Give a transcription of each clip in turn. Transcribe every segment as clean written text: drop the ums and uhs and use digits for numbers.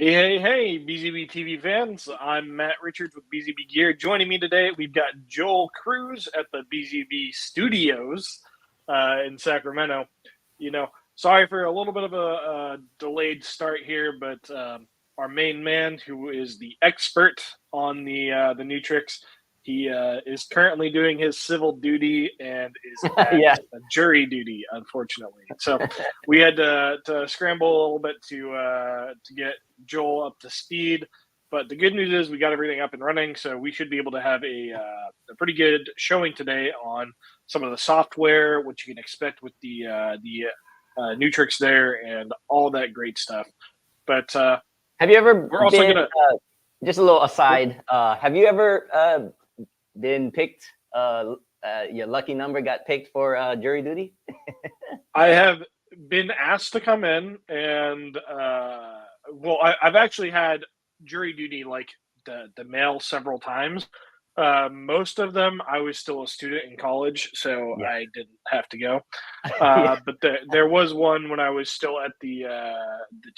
Hey, BZB TV fans. I'm Matt Richards with BZB Gear. Joining me today, we've got Joel Cruz at the BZB Studios in Sacramento. Sorry for a little bit of a delayed start here, but our main man, who is the expert on the Nutrix, he is currently doing his civil duty and is at Yeah. jury duty, unfortunately. So we had to scramble a little bit to get Joel up to speed. But the good news is we got everything up and running, so we should be able to have a pretty good showing today on some of the software, what you can expect with the Nutrix there, and all that great stuff. But have you ever we're also been, gonna just a little aside, have you ever been picked, your lucky number got picked for jury duty? I have been asked to come in, and I've actually had jury duty like the mail several times. Most of them, I was still a student in college, so Yeah. I didn't have to go. Yeah. But there was one when I was still at the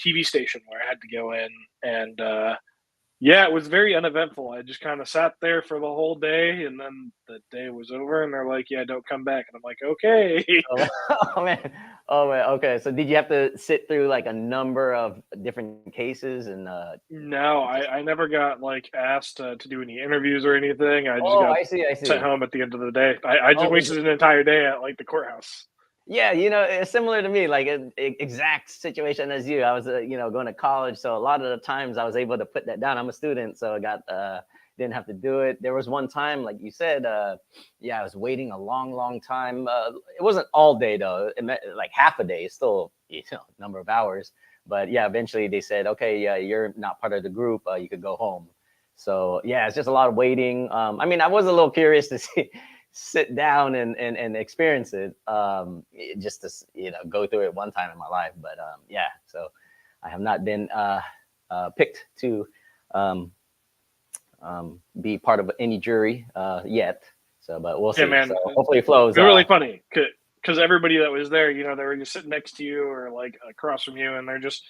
TV station where I had to go in, and yeah, it was very uneventful. I just kind of sat there for the whole day, and then the day was over, and they're like, "Yeah, don't come back." And I'm like, "Okay." Oh man. Oh man. Okay. So did you have to sit through like a number of different cases and? No, I never got like asked to do any interviews or anything. I just Oh, got I see. I sent see. home at the end of the day. I just Oh, wasted an entire day at like the courthouse. yeah, it's similar to me, like an exact situation as you. I was, going to college, so a lot of the times I was able to put that down. I'm a student, so I got didn't have to do it. There was one time, like you said, yeah, I was waiting a long time. It wasn't all day though; it meant like half a day, still, number of hours. But yeah, eventually they said, okay, yeah, you're not part of the group. You could go home. So yeah, it's just a lot of waiting. I mean, I was a little curious to see. Sit down and experience it, just to go through it one time in my life. But yeah, so I have not been picked to be part of any jury yet. So, but we'll see. Yeah, man. So hopefully it flows. It was really funny because everybody that was there, they were just sitting next to you or like across from you, and they're just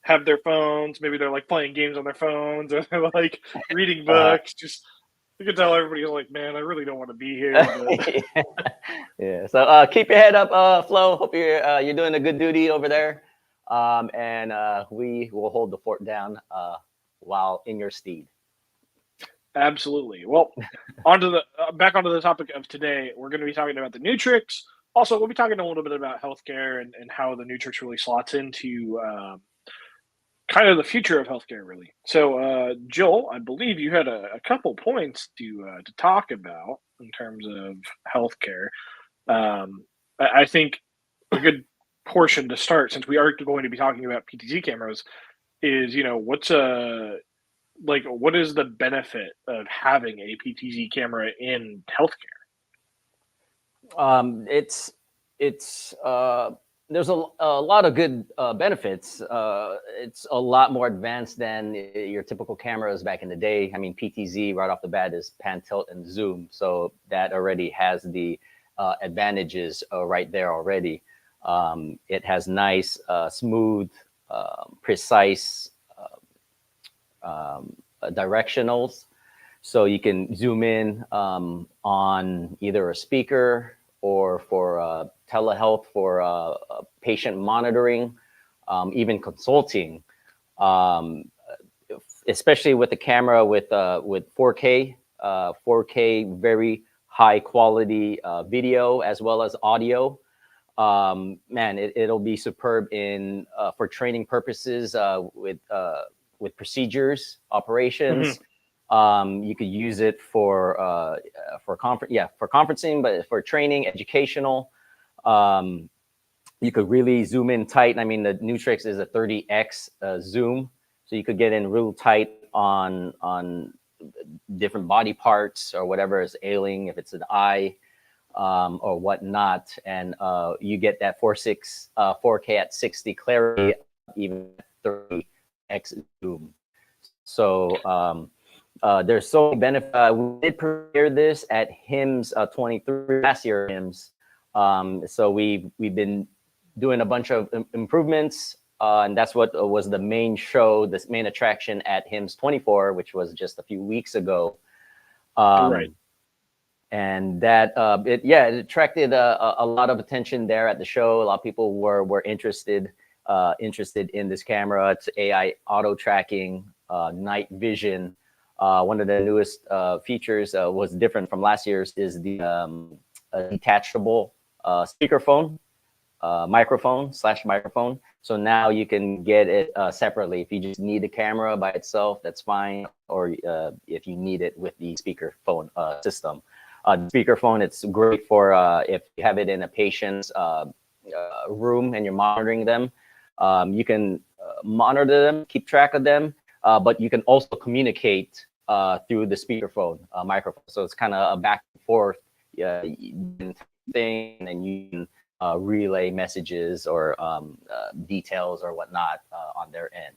have their phones. Maybe they're like playing games on their phones, or they're like reading books. Just you could tell everybody's like, "Man, I really don't want to be here." But... Yeah. So keep your head up, Flo. Hope you're doing a good duty over there, and we will hold the fort down while in your steed. Absolutely. Well, back onto the topic of today. We're going to be talking about the Nutrix. Also, we'll be talking a little bit about healthcare and how the Nutrix really slots into kind of the future of healthcare, really. So, Joel, I believe you had a couple points to talk about in terms of healthcare. I think a good portion to start, since we are going to be talking about PTZ cameras, is what is the benefit of having a PTZ camera in healthcare? It's there's a lot of good benefits. It's a lot more advanced than your typical cameras back in the day. I mean, PTZ right off the bat is pan, tilt, and zoom, so that already has the advantages right there already. It has nice, smooth, precise directionals, so you can zoom in on either a speaker or for telehealth, for patient monitoring, even consulting, especially with the camera with 4K, 4K, very high quality video as well as audio. Man, it'll be superb in for training purposes with procedures, operations. You could use it for conferencing, but for training, educational. You could really zoom in tight. I mean, the Nutrix is a 30x zoom, so you could get in real tight on different body parts or whatever is ailing, if it's an eye or whatnot, and you get that 4K at 60 clarity, even 30x zoom. So there's so many benefits. We did premiere this at HIMSS24 last year. HIMSS. So we've been doing a bunch of improvements and that's what was the main show, this main attraction at HIMSS24, which was just a few weeks ago. Right. And that it attracted a lot of attention there at the show. A lot of people were interested in this camera. It's AI auto tracking, night vision. One of the newest features was different from last year's is the detachable speakerphone, microphone. So now you can get it separately. If you just need the camera by itself, that's fine. Or if you need it with the speakerphone system. The speakerphone, it's great for if you have it in a patient's room and you're monitoring them. You can monitor them, keep track of them, but you can also communicate through the speakerphone microphone. So it's kind of a back and forth thing, and you can relay messages or details or whatnot on their end.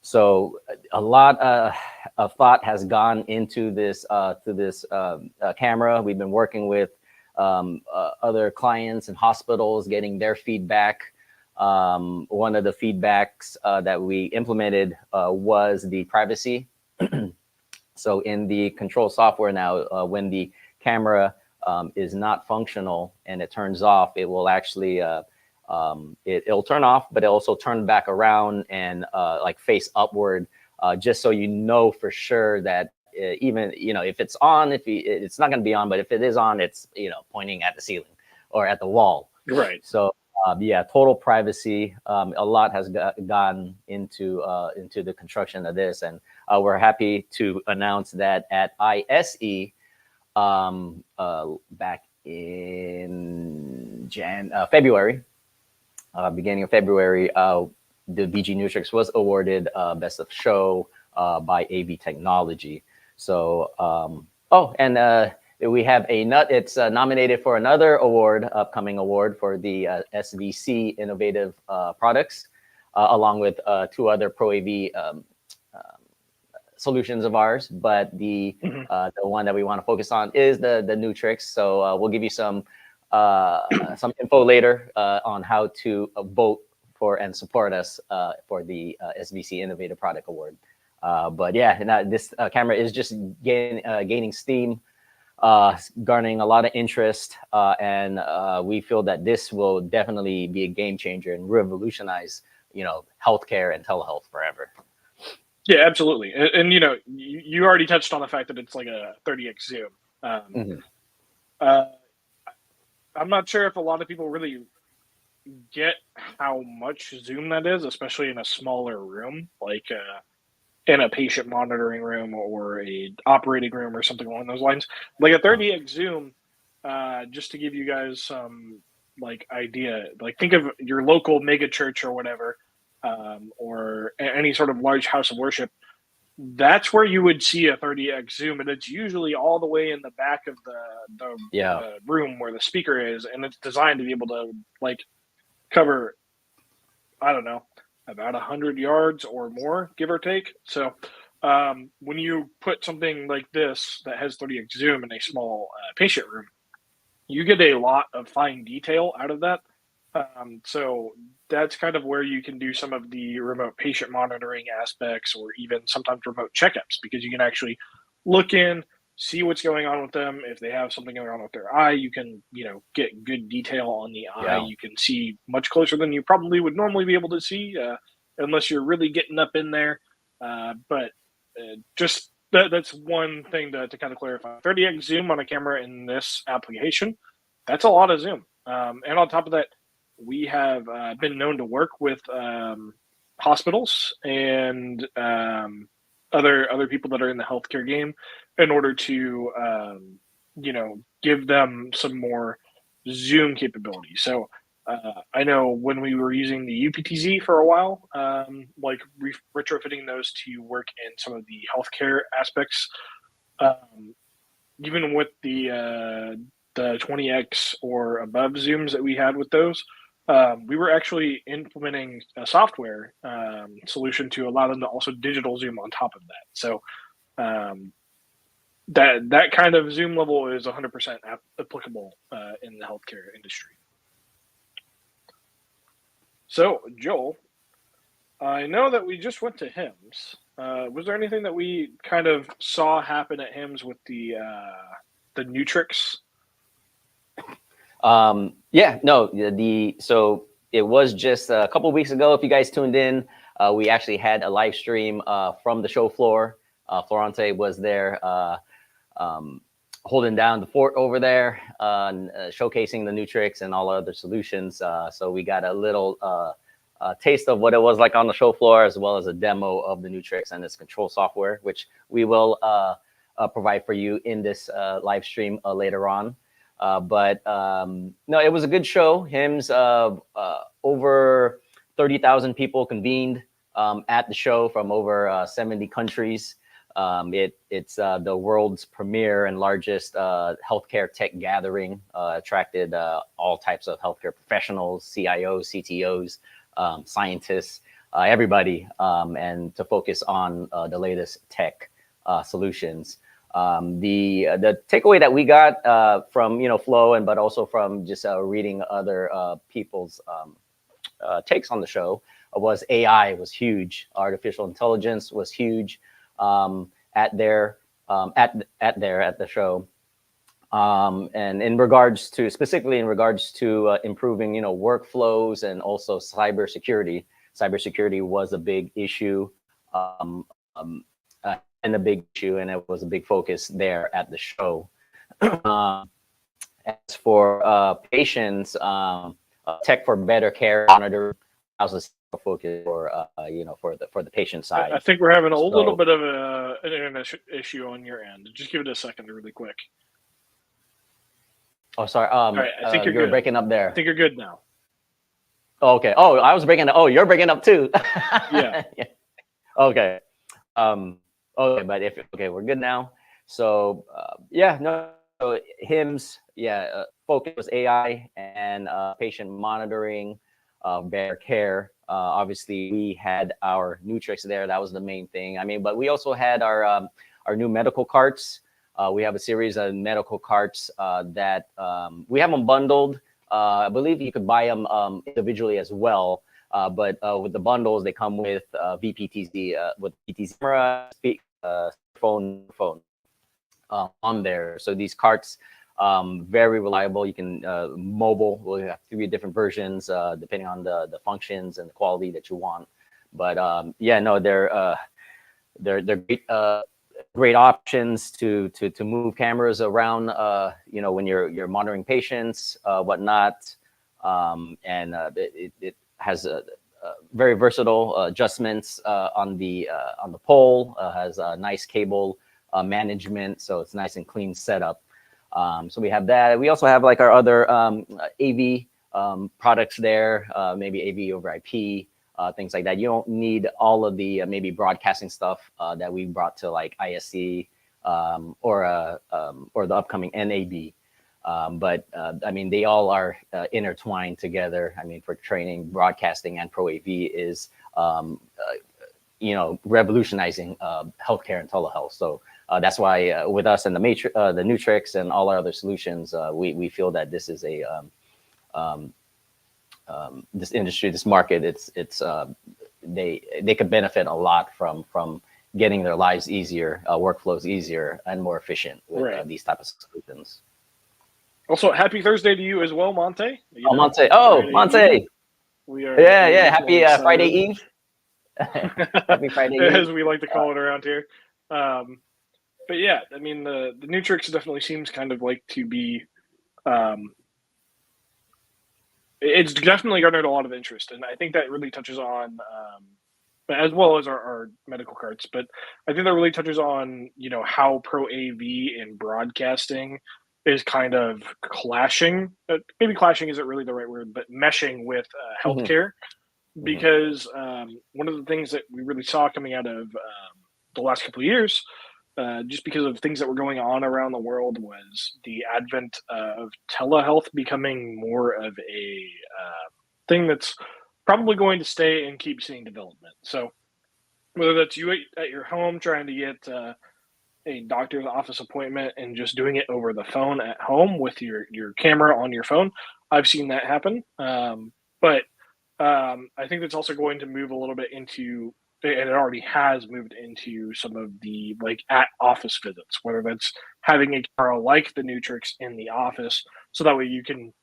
So a lot of thought has gone into this camera. We've been working with other clients and hospitals, getting their feedback. One of the feedbacks that we implemented was the privacy. So in the control software now, when the camera is not functional and it turns off, it will actually it'll turn off, but it'll also turn back around and like face upward, just so you know for sure that even if it's on, it's not going to be on, but if it is on, it's pointing at the ceiling or at the wall. Right. So yeah, total privacy. A lot has gone into the construction of this, and we're happy to announce that at ISE back in February. Beginning of February, the BG-Nutrix was awarded Best of Show by AV Technology. So, we have it's nominated for another award, upcoming award for the SVC Innovative Products, along with two other Pro AV solutions of ours. But the one that we want to focus on is the Nutrix. So we'll give you some info later on how to vote for and support us for the SVC Innovative Product Award. But yeah, this camera is just gaining steam, garnering a lot of interest, and we feel that this will definitely be a game changer and revolutionize, healthcare and telehealth forever. Yeah, absolutely. And you already touched on the fact that it's like a 30x zoom. I'm not sure if a lot of people really get how much zoom that is, especially in a smaller room, like in a patient monitoring room or a operating room or something along those lines. Like a 30x zoom, just to give you guys some idea, think of your local mega church or whatever, or any sort of large house of worship. That's where you would see a 30x zoom, and it's usually all the way in the back of the room where the speaker is, and it's designed to be able to cover, I don't know, about 100 yards or more, give or take. So when you put something like this that has 30x zoom in a small patient room, you get a lot of fine detail out of that. So that's kind of where you can do some of the remote patient monitoring aspects, or even sometimes remote checkups, because you can actually look in, see what's going on with them. If they have something going on with their eye, you can, get good detail on the eye. You can see much closer than you probably would normally be able to see, unless you're really getting up in there. But just that's one thing to kind of clarify. 30x zoom on a camera in this application, that's a lot of zoom. And on top of that, we have been known to work with hospitals and other people that are in the healthcare game in order to, give them some more zoom capability. So I know when we were using the UPTZ for a while, retrofitting those to work in some of the healthcare aspects, even with the 20x or above zooms that we had with those, we were actually implementing a software solution to allow them to also digital zoom on top of that. So that kind of zoom level is 100% applicable in the healthcare industry. So, Joel, I know that we just went to HIMSS. Was there anything that we kind of saw happen at HIMSS with the Nutrix? Yeah, no, so it was just a couple of weeks ago. If you guys tuned in, we actually had a live stream from the show floor. Florante was there holding down the fort over there, showcasing the Nutrix and all other solutions. So we got a little taste of what it was like on the show floor, as well as a demo of the Nutrix and its control software, which we will provide for you in this live stream later on. But no, it was a good show. HIMSS, over 30,000 people convened at the show from over 70 countries. It's the world's premier and largest healthcare tech gathering. Attracted all types of healthcare professionals, CIOs, CTOs, scientists, everybody, and to focus on the latest tech solutions. The takeaway that we got from Flo, but also from just reading other people's takes on the show, was AI was huge. Artificial intelligence was huge at the show. And specifically in regards to improving workflows and also cybersecurity. Cybersecurity was a big issue. And a big issue, and it was a big focus there at the show. As for patients, tech for better care monitoring, how's the focus for for the patient side? I think we're having a little bit of an internet issue on your end. Just give it a second, really quick. Oh, sorry. All right, I think you're breaking up there. I think you're good now. Oh, okay. Oh, I was breaking up. Oh, you're breaking up too. Yeah. Yeah. Okay. Okay, but we're good now. So yeah, no, so HIMSS, focus was AI and patient monitoring, better care. Obviously, we had our Nutrix there. That was the main thing. I mean, but we also had our new medical carts. We have a series of medical carts that we have them bundled. I believe you could buy them individually as well. But with the bundles, they come with VPTZ, with PTZ camera, phone on there. So these carts, very reliable. You can mobile. We'll have 3 different versions depending on the functions and the quality that you want. But yeah, no, they're great, great options to move cameras around. When you're monitoring patients, whatnot, and it has a very versatile adjustments on the pole. Has a nice cable management, so it's nice and clean setup. So we have that. We also have like our other AV products there, maybe AV over IP, things like that. You don't need all of the maybe broadcasting stuff that we brought to like ISC or the upcoming NAB. But I mean, they all are intertwined together. I mean, for training, broadcasting, and Pro AV is, revolutionizing healthcare and telehealth. So that's why with us and the Nutrix and all our other solutions, we feel that this is this industry, this market, they could benefit a lot from getting their lives easier, workflows easier and more efficient with these type of solutions. Also, happy Thursday to you as well, Monte. Monte. Oh, Monte. We are. Yeah. Happy Friday Eve. Happy Friday Eve, as we like to call it around here. But yeah, I mean, the Nutrix definitely seems kind of like to be. It's definitely garnered a lot of interest, and I think that really touches on, as well as our medical carts. But I think that really touches on how Pro AV and broadcasting is kind of clashing. Maybe clashing isn't really the right word, but meshing with healthcare. Mm-hmm. Because one of the things that we really saw coming out of the last couple of years, just because of things that were going on around the world, was the advent of telehealth becoming more of a thing that's probably going to stay and keep seeing development. So whether that's you at your home trying to get a doctor's office appointment and just doing it over the phone at home with your camera on your phone, I've seen that happen. But I think that's also going to move a little bit into, and it already has moved into some of the like at office visits, whether that's having a camera like the Nutrix in the office, so that way you can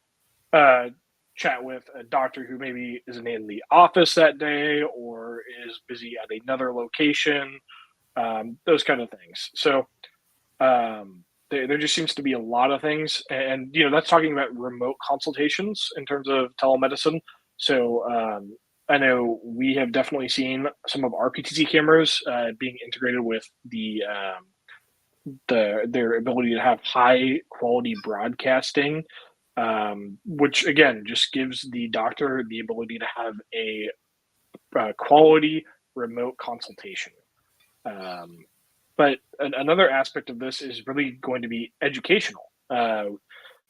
uh, chat with a doctor who maybe isn't in the office that day or is busy at another location, those kind of things. So there just seems to be a lot of things, and that's talking about remote consultations in terms of telemedicine. So I know we have definitely seen some of our PTC cameras being integrated with their ability to have high quality broadcasting, which again just gives the doctor the ability to have a quality remote consultation. But another aspect of this is really going to be educational.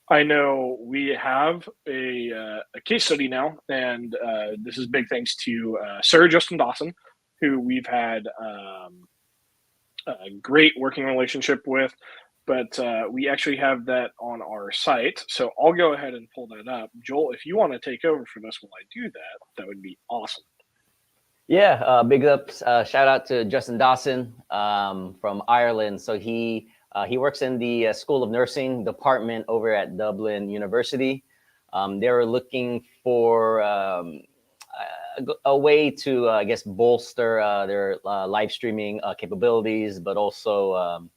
I know we have a case study now, and this is big thanks to Sir Justin Dawson, who we've had a great working relationship with. But we actually have that on our site. So I'll go ahead and pull that up. Joel, if you want to take over for this while I do that, that would be awesome. Yeah, big ups. Shout out to Justin Dawson from Ireland. So he works in the School of Nursing department over at Dublin University. They were looking for a way to, I guess, bolster their live streaming capabilities, but also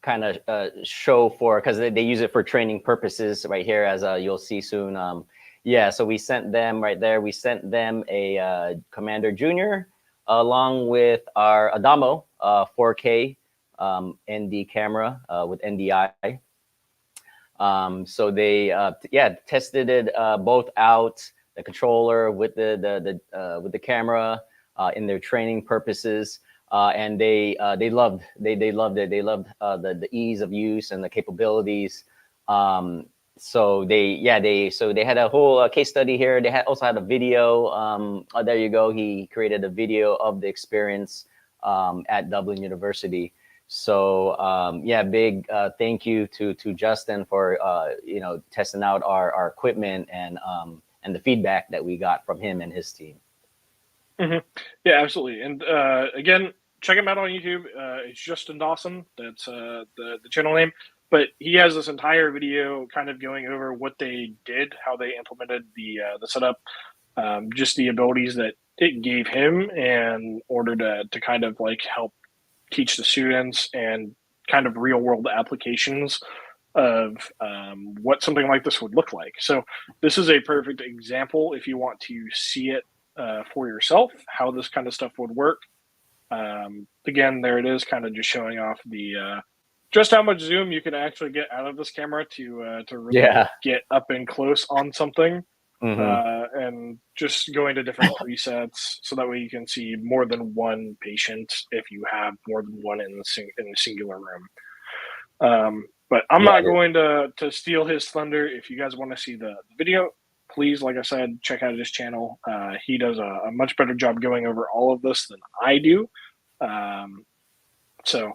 kind of show for, because they use it for training purposes right here, as you'll see soon. Yeah, so we sent them right there. We sent them a Commander Junior along with our Adamo 4K ND camera with NDI. So they tested it both out, the controller with the camera in their training purposes, and they loved it. They loved the ease of use and the capabilities. So they had a whole case study here. They also had a video. There you go. He created a video of the experience at Dublin University. So big thank you to Justin for testing out our equipment and the feedback that we got from him and his team. Mm-hmm. Yeah, absolutely. And again, check him out on YouTube. It's Justin Dawson. That's the channel name. But he has this entire video kind of going over what they did, how they implemented the setup, just the abilities that it gave him in order to kind of like help teach the students and kind of real world applications of what something like this would look like. So this is a perfect example if you want to see it for yourself, how this kind of stuff would work. Again, there it is, kind of just showing off the just how much zoom you can actually get out of this camera to really get up and close on something. And just going to different presets so that way you can see more than one patient if you have more than one in a singular room. But I'm not going to steal his thunder. If you guys want to see the video, please, like I said, check out his channel. He does a much better job going over all of this than I do. So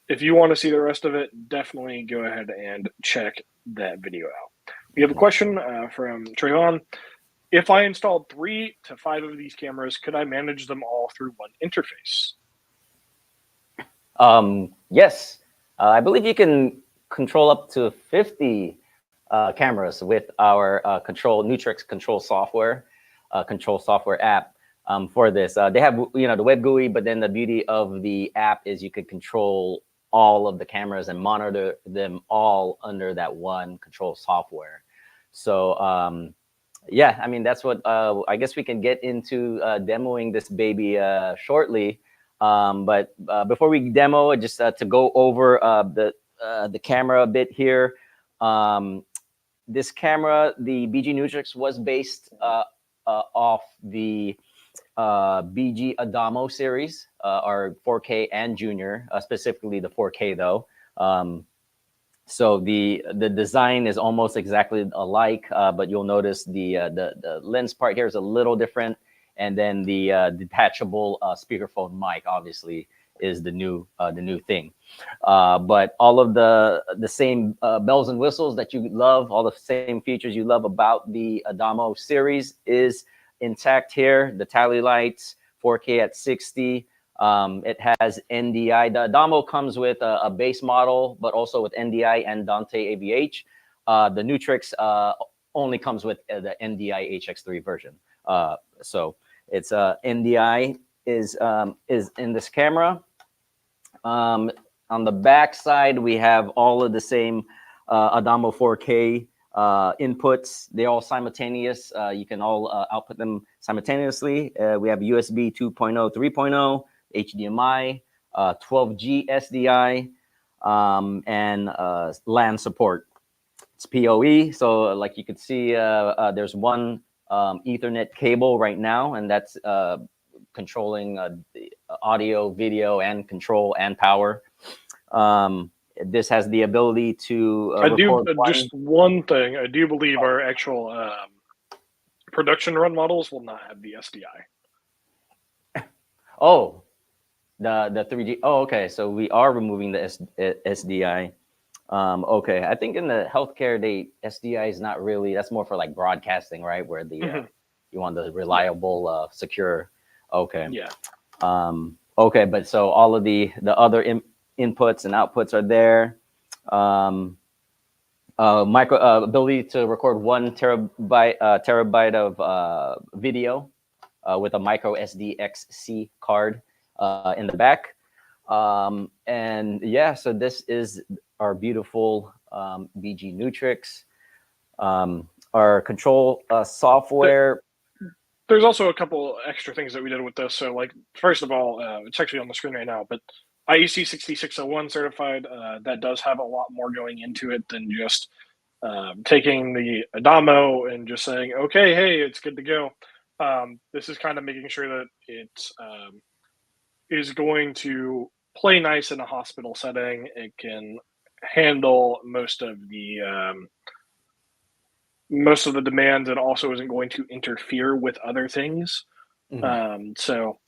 if you want to see the rest of it, definitely go ahead and check that video out. We have a question from Trayvon. If I installed 3 to 5 of these cameras, could I manage them all through one interface? Yes. I believe you can control up to 50 cameras with our Nutrix control software app for this. They have the web GUI, but then the beauty of the app is you could control all of the cameras and monitor them all under that one control software. So I mean, that's what I guess we can get into demoing this baby shortly. But before we demo, just to go over the camera a bit here. This camera, the BG-Nutrix, was based off the BG Adamo series, our 4K and Junior, specifically the 4K though. So the design is almost exactly alike, but you'll notice the lens part here is a little different, and then the detachable speakerphone mic obviously is the new thing. But all of the same bells and whistles that you love, all the same features you love about the Adamo series is intact here. The tally lights, 4K at 60. It has NDI. The Adamo comes with a base model, but also with NDI and Dante AVH. The Nutrix only comes with the NDI HX3 version. So it's NDI is in this camera. On the back side, we have all of the same Adamo 4K inputs. They're all simultaneous. You can all output them simultaneously. We have USB 2.0, 3.0, HDMI, 12G SDI, and LAN support. It's PoE, so like you could see, there's one Ethernet cable right now, and that's controlling the audio, video, and control and power. This has the ability to just one thing. I do believe our actual production run models will not have the SDI. Oh, the 3G. Oh, okay. So we are removing the SDI. Okay. I think in the healthcare, SDI is not really. That's more for like broadcasting, right? Where the you want the reliable, secure. Okay. Yeah. Okay, but so all of the other inputs and outputs are there. Ability to record 1 terabyte of video with a micro SD XC card in the back. And yeah, so this is our beautiful BG-Nutrix. Our control software. There's also a couple extra things that we did with this. So, like, first of all, it's actually on the screen right now, but IEC 6601 certified, that does have a lot more going into it than just taking the Adamo and just saying, okay, hey, it's good to go. This is kind of making sure that it is going to play nice in a hospital setting. It can handle most of the demands, and also isn't going to interfere with other things. So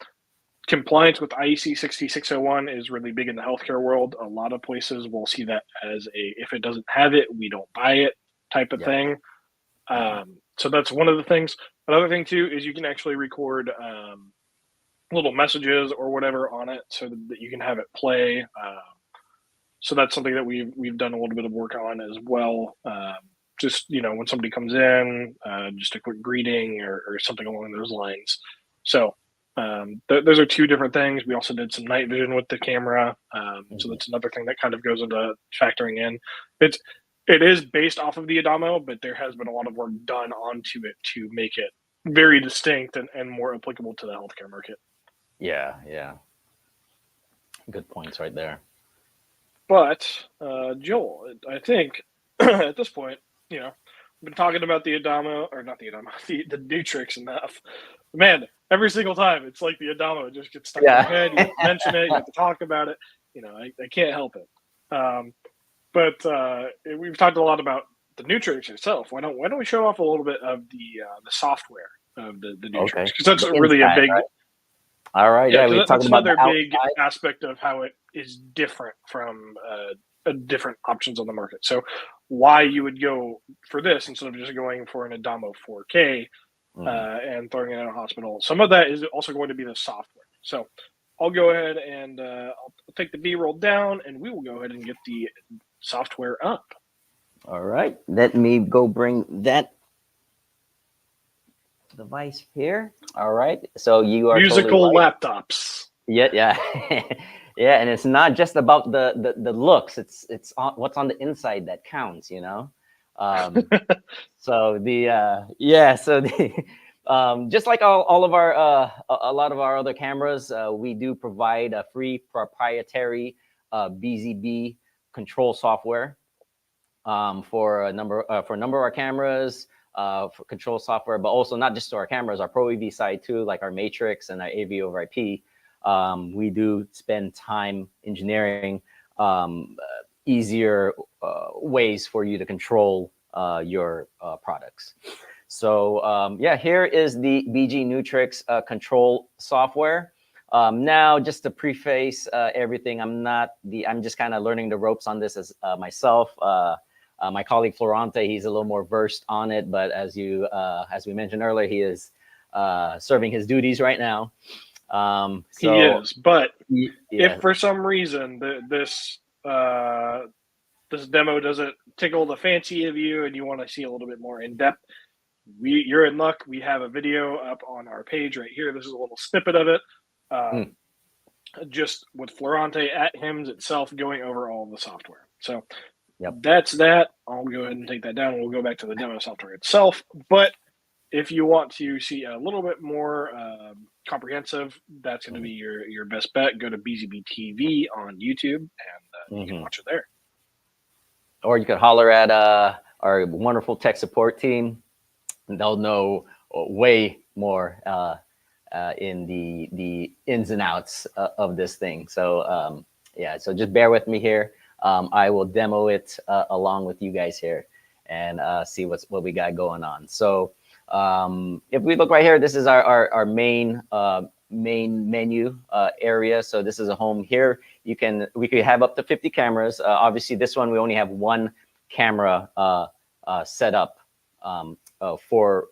compliance with IEC 6601 is really big in the healthcare world. A lot of places will see that as if it doesn't have it, we don't buy it type of thing. So that's one of the things. Another thing too is you can actually record little messages or whatever on it so that you can have it play. So that's something that we've done a little bit of work on as well. Just, when somebody comes in, just a quick greeting or something along those lines. So those are two different things. We also did some night vision with the camera. So that's another thing that kind of goes into factoring in. It is based off of the Adamo, but there has been a lot of work done onto it to make it very distinct and more applicable to the healthcare market. Yeah. Good points right there. But Joel, I think at this point, we've been talking about the Adamo, or not the Adamo, the Nutrix enough. Man, every single time it's like the Adamo just gets stuck in your head. You have to mention it, you have to talk about it. I can't help it. But we've talked a lot about the Nutrix itself. Why don't we show off a little bit of the software of the Nutrix? Because that's really a big. Right? All right, that's another big aspect of how it is different from different options on the market. So why you would go for this instead of just going for an Adamo 4K and throwing it in a hospital. Some of that is also going to be the software. So I'll go ahead and I'll take the B-roll down, and we will go ahead and get the software up. All right, let me go bring that device here. All right, so you are musical totally right. Laptops. Yeah. Yeah, and it's not just about the looks. It's what's on the inside that counts, So just like all of our a lot of our other cameras, we do provide a free proprietary BZB control software for a number of our cameras, for control software, but also not just to our cameras, our Pro EV side too, like our Matrix and our AV over IP. We do spend time engineering easier ways for you to control your products. So here is the BG-Nutrix control software. Now, just to preface everything, I'm just kind of learning the ropes on this as myself. My colleague Florante, he's a little more versed on it, but as we mentioned earlier, he is serving his duties right now. He is, but yeah. if for some reason this demo doesn't tickle the fancy of you and you want to see a little bit more in depth, you're in luck. We have a video up on our page right here. This is a little snippet of it, just with Florante at HIMSS itself going over all of the software. So that's that. I'll go ahead and take that down. We'll go back to the demo software itself. But if you want to see a little bit more comprehensive, that's going to be your best bet. Go to BZBTV on YouTube, and you can watch it there. Or you could holler at our wonderful tech support team. They'll know way more in the ins and outs of this thing. So yeah, so just bear with me here. I will demo it along with you guys here and see what we got going on. So if we look right here, this is our main menu area. So this is a home here. We could have up to 50 cameras. Obviously, this one we only have one camera set up for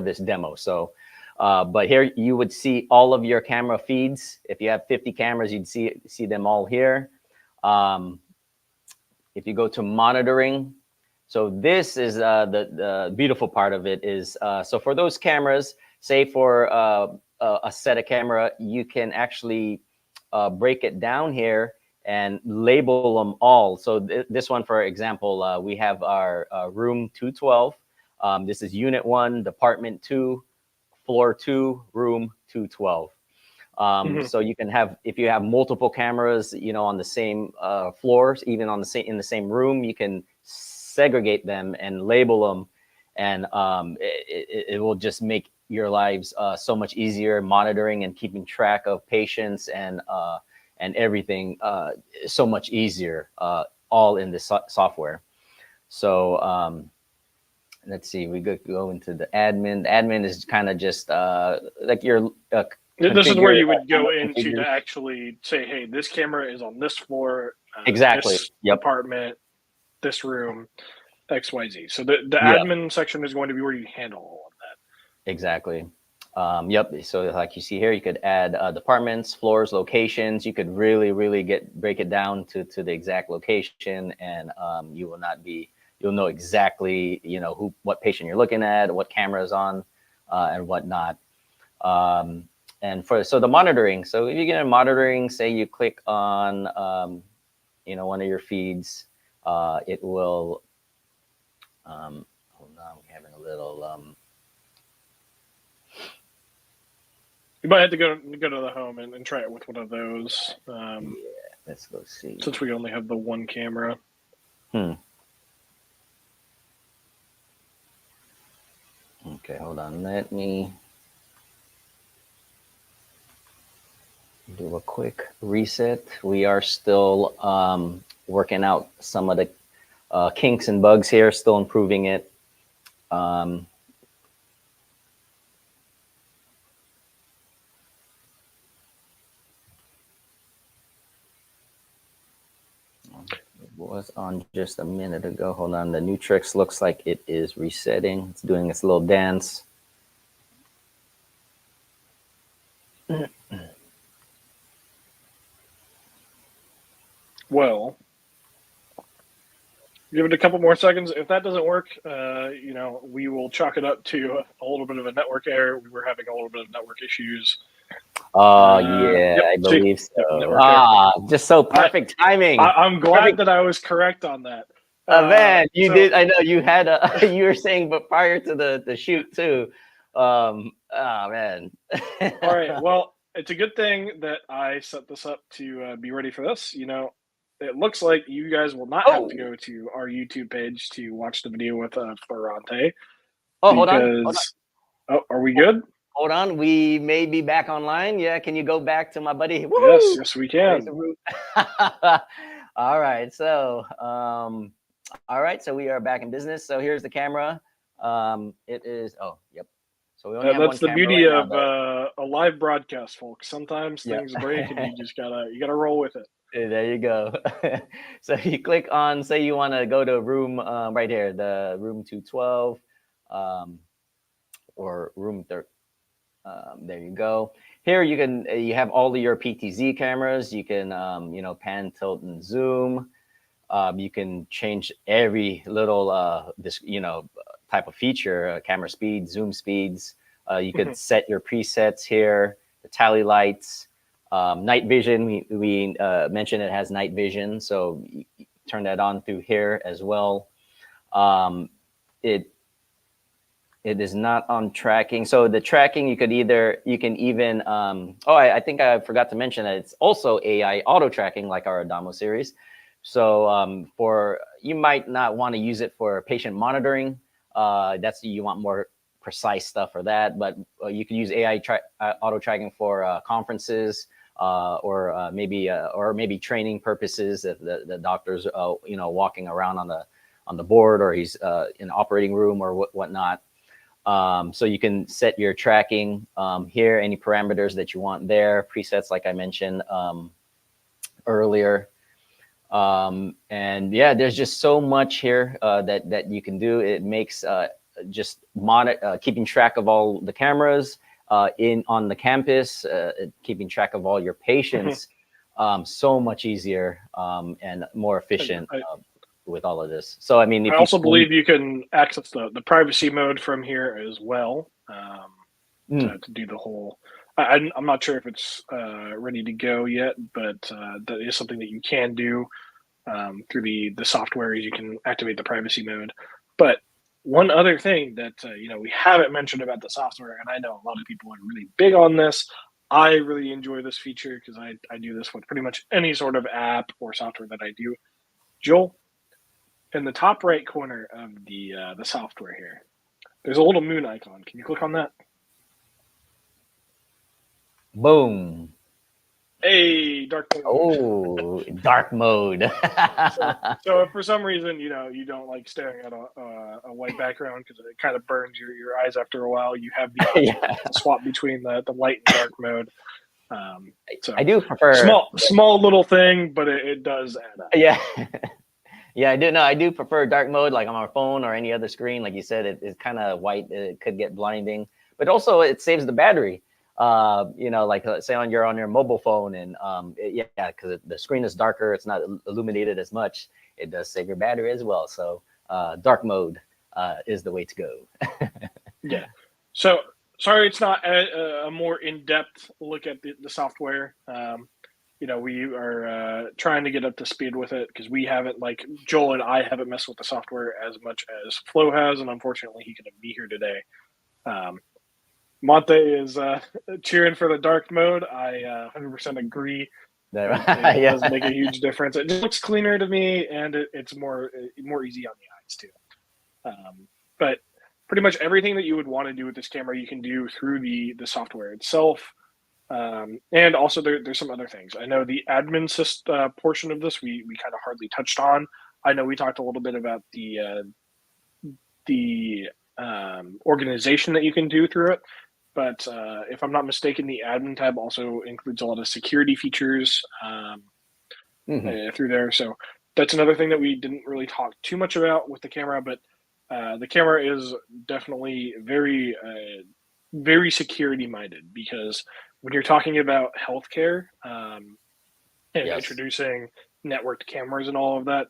this demo. So, but here you would see all of your camera feeds. If you have 50 cameras, you'd see them all here. If you go to monitoring, so this is the beautiful part of it is, so for those cameras, say for a set of camera, you can actually break it down here and label them all. So this one, for example, we have our room 212. This is unit 1, department 2, floor 2, room 212. So you can have, if you have multiple cameras, you know, on the same floors, even in the same room, you can segregate them and label them, and it will just make your lives so much easier, monitoring and keeping track of patients and everything so much easier, all in this software. So let's see, we go into the admin. The admin is kind of just like your this is where you would go into to actually say, hey, this camera is on this floor, exactly, this department, this room, XYZ. So the admin section is going to be where you handle all of that. Exactly. Yep. So like you see here, you could add departments, floors, locations. You could really break it down to the exact location, and you'll know exactly, you know, what patient you're looking at, what camera is on, and whatnot. And so the monitoring. So if you get a monitoring, say you click on, you know, one of your feeds, it will. Hold on, we're having a little. You might have to go to the home and try it with one of those. Yeah, let's go see. Since we only have the one camera. Okay, hold on. Let me do a quick reset. We are still working out some of the kinks and bugs here, still improving it. Was on just a minute ago. Hold on. The Nutrix looks like it is resetting. It's doing its little dance. Well, give it a couple more seconds. If that doesn't work, you know, we will chalk it up to a little bit of a network error. We were having a little bit of network issues. Oh, yeah, I believe so. Just so perfect timing. I'm glad that I was correct on that. Man, you did. I know you had you were saying, but prior to the shoot too. Oh, man. All right. Well, it's a good thing that I set this up to be ready for this. You know, it looks like you guys will not have to go to our YouTube page to watch the video with Florante. Oh, hold on. Oh, are we good? Hold on, we may be back online. Yeah, can you go back to my buddy? Woo! Yes, we can. All right, so so we are back in business. So here's the camera. It is, oh, yep. So we only have That's one the camera beauty right now, of but a live broadcast, folks. Sometimes yeah. things break, and you just gotta roll with it. There you go. So you click on, say you want to go to room right here, the room 212, or room 30. There you go. Here you can you have all of your PTZ cameras. You can you know, pan, tilt, and zoom. You can change every little this, you know, type of feature, camera speed, zoom speeds. You could set your presets here, the tally lights, night vision. We mentioned it has night vision, so you turn that on through here as well. It is not on tracking. So the tracking, you can even, I think I forgot to mention that it's also AI auto tracking, like our Adamo series. So you might not want to use it for patient monitoring. You want more precise stuff for that, but you can use AI auto tracking for conferences, or maybe training purposes, if the doctor's you know, walking around on the board, or he's in the operating room or whatnot. So you can set your tracking here, any parameters that you want there, presets like I mentioned earlier. And yeah, there's just so much here that you can do. It makes just keeping track of all the cameras on the campus, keeping track of all your patients, so much easier and more efficient. With all of this. So I mean, I also believe you can access the privacy mode from here as well, to do the whole. I'm not sure if it's ready to go yet, but that is something that you can do through the software. You can activate the privacy mode. But one other thing that you know, we haven't mentioned about the software, and I know a lot of people are really big on this. I really enjoy this feature because I do this with pretty much any sort of app or software that I do. Joel, in the top right corner of the software here, there's a little moon icon. Can you click on that? Boom. Hey, dark mode. Oh, dark mode. So if for some reason, you know, you don't like staring at a white background because it kind of burns your eyes after a while, you have the option to swap between the light and dark mode. So I do prefer small little thing, but it does add up. Yeah. Yeah, I do. No, I do prefer dark mode, like on our phone or any other screen. Like you said, it's kind of white. It could get blinding, but also it saves the battery. You know, like say on your mobile phone, and yeah, because the screen is darker, it's not illuminated as much. It does save your battery as well. So dark mode is the way to go. Yeah. So sorry, it's not a more in-depth look at the software. You know, we are trying to get up to speed with it because we haven't, like Joel and I haven't messed with the software as much as Flo has, and unfortunately he couldn't be here today. Monte is cheering for the dark mode. I 100% agree. It does make a huge difference. It just looks cleaner to me, and it's more easy on the eyes too. But pretty much everything that you would want to do with this camera, you can do through the software itself. And also there's some other things. I know the admin portion of this we kind of hardly touched on. I know we talked a little bit about the organization that you can do through it, but if I'm not mistaken, the admin tab also includes a lot of security features through there. So that's another thing that we didn't really talk too much about with the camera, but the camera is definitely very security minded, because when you're talking about healthcare and introducing networked cameras and all of that,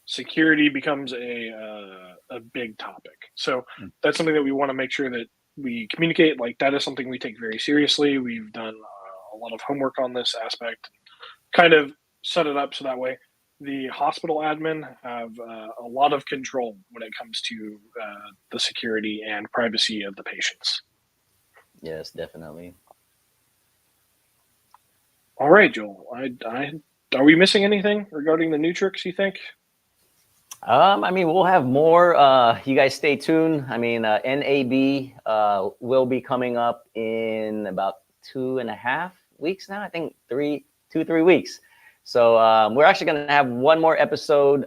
security becomes a big topic. So that's something that we want to make sure that we communicate. Like, that is something we take very seriously. We've done a lot of homework on this aspect, kind of set it up so that way the hospital admin have a lot of control when it comes to the security and privacy of the patients. Yes, definitely. All right, Joel. Are we missing anything regarding the Nutrix, you think? I mean, we'll have more. You guys stay tuned. I mean, NAB will be coming up in about 2.5 weeks now. I think 3 weeks. So we're actually going to have one more episode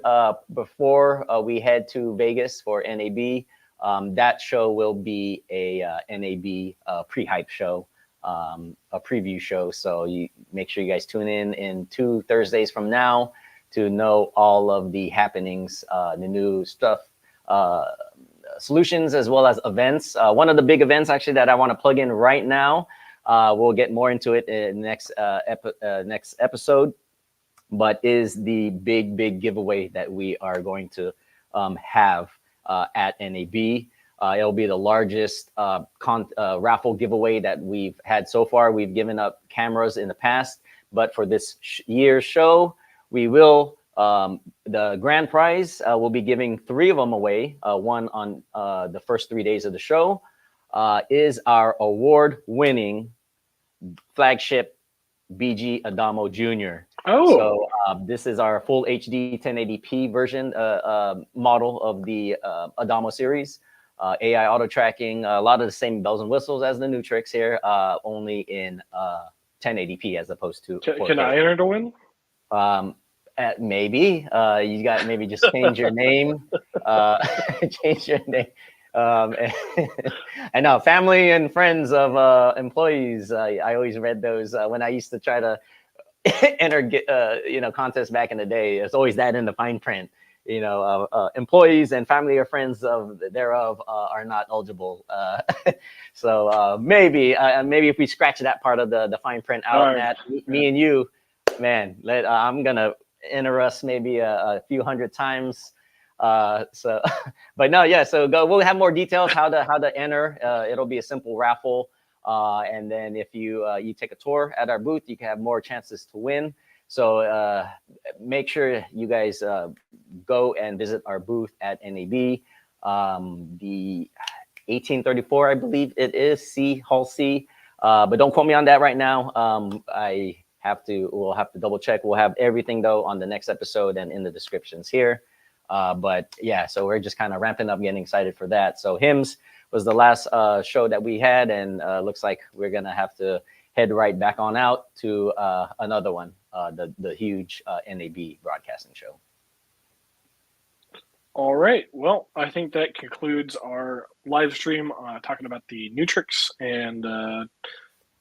before we head to Vegas for NAB. That show will be a NAB pre-hype show, a preview show. So you make sure you guys tune in 2 Thursdays from now to know all of the happenings, the new stuff, solutions, as well as events. One of the big events actually that I want to plug in right now, we'll get more into it in next episode, but is the big giveaway that we are going to have at NAB. It'll be the largest raffle giveaway that we've had so far. We've given up cameras in the past, but for this year's show, we will, the grand prize, we'll be giving 3 of them away. One on the first 3 days of the show is our award-winning flagship BG Adamo Jr. Oh, so this is our full HD 1080p version model of the Adamo series. AI auto tracking, a lot of the same bells and whistles as the Nutrix here, only in 1080p as opposed to 4K. Can I enter to win? Maybe you got maybe just change your name, change your name. I know family and friends of employees. I always read those when I used to try to enter contests back in the day. It's always that in the fine print. Employees and family or friends thereof are not eligible. So maybe if we scratch that part of the fine print out, Matt, me and you, man, I'm gonna enter us maybe a few hundred times. So, but no, yeah. So we'll have more details how to enter. It'll be a simple raffle, and then if you take a tour at our booth, you can have more chances to win. So make sure you guys go and visit our booth at NAB, the 1834, I believe it is, Hall C. But don't quote me on that right now. We'll have to double check. We'll have everything though on the next episode and in the descriptions here. But yeah, so we're just kind of ramping up, getting excited for that. So HIMSS was the last show that we had, and looks like we're gonna have to head right back on out to another one, the huge NAB broadcasting show. All right. Well, I think that concludes our live stream talking about the Nutrix and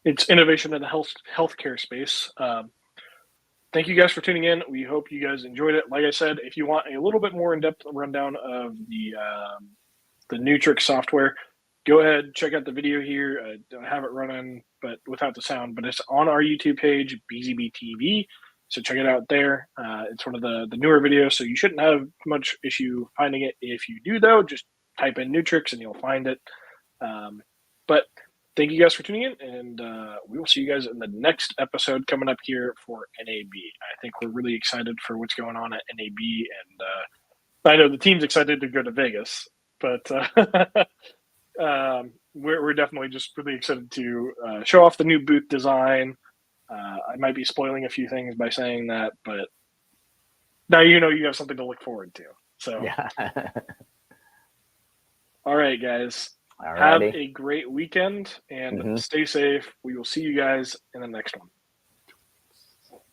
its innovation in the healthcare space. Thank you guys for tuning in. We hope you guys enjoyed it. Like I said, if you want a little bit more in-depth rundown of the Nutrix software, go ahead, check out the video here. I have it running, but without the sound. But it's on our YouTube page, BZBTV. So check it out there. It's one of the newer videos, so you shouldn't have much issue finding it. If you do, though, just type in Nutrix and you'll find it. But thank you guys for tuning in, and we will see you guys in the next episode coming up here for NAB. I think we're really excited for what's going on at NAB, and I know the team's excited to go to Vegas, but we're definitely just really excited to show off the new booth design. I might be spoiling a few things by saying that, but now you know you have something to look forward to. So, yeah. All right, guys. Alrighty. Have a great weekend and stay safe. We will see you guys in the next one.